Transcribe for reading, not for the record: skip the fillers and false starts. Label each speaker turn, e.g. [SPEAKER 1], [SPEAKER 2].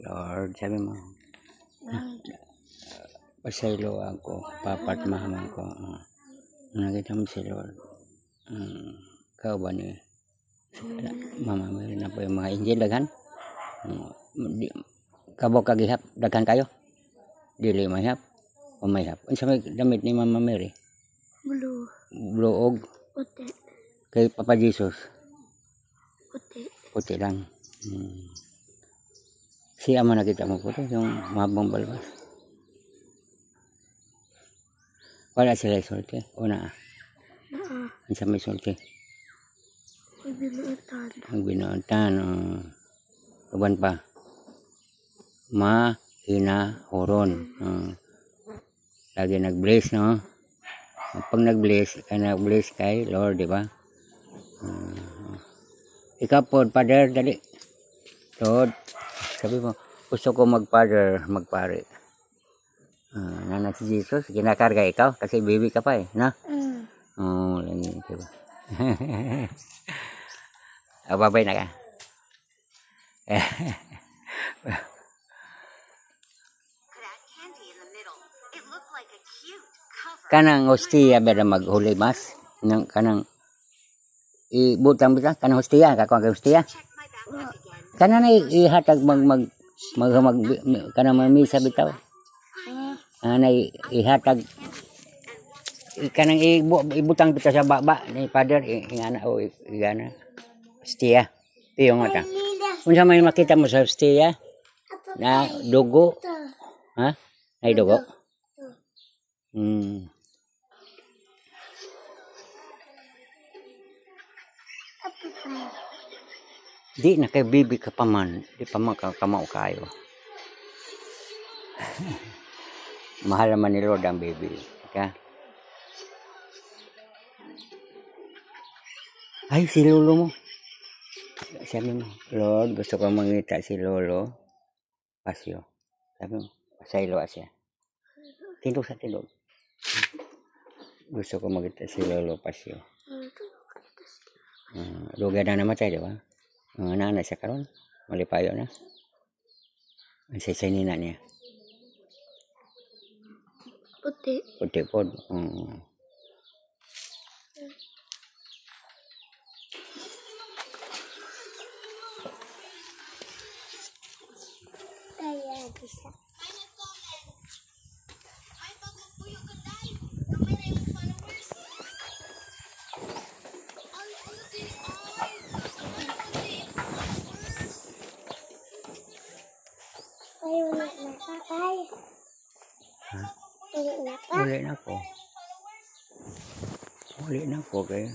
[SPEAKER 1] Lord, sabi mo. Pasaylo ako, papat mahamang ko. Nakita mo si Lord. Kau ba ni Mama Mary na po yung mga Injil daghan? Kabok kagihap, daghan kayo? Dili mahap? O mahap? Unsa may damit ni Mama Mary?
[SPEAKER 2] Blue.
[SPEAKER 1] Blue og?
[SPEAKER 2] Puti.
[SPEAKER 1] Kay Papa Jesus?
[SPEAKER 2] Puti.
[SPEAKER 1] Puti lang. Siya mo nakita mo puti, yung mahabang balbas. Wala sila sulti? O naa?
[SPEAKER 2] Naa.
[SPEAKER 1] Unsa may sulti?
[SPEAKER 2] May binuutan.
[SPEAKER 1] Ang binuutan. Kaban pa? Mahinahuron. Lagi nag-bless, no? Pag nag-bless kay Lord, di ba? Ikaw po, Father, dali. Lord, sabi mo, gusto ko mag-Father, magpare. Nana si Jesus, kinakarga ikaw kasi baby ka pa eh, na? Oo, lagi, diba? Babay na ka. Kanang hostia beda maghuli mas kanang ibutang bisa kanang hostia kakuha ka hostia kanang ihatag mag kanang mamisa bitaw anay ihatag kanang ibutang bitaw sa baba ni Father ingana o igana hostia piyo nga ta unsa may makita mo sa hostia na dugo ha ay dugo Di na kay bibi ka pa man, di pa man kamao kayo. Mahal naman ni Lord ang baby. Okay? Ay, si Lolo mo. Sabi mo, Lord, gusto ko mangita si Lolo. Pasyo. Sabi mo, pasaylo siya. Tindog sa tindog. Gusto ko magita si Lolo Pasyo. Luga na namatay, di ba? Nana siya karon, malipayo na. Ang sisay nina niya.
[SPEAKER 2] Puti.
[SPEAKER 1] Puti po.
[SPEAKER 2] Kaya bisa.
[SPEAKER 1] Uli na po. Uli na po kaya.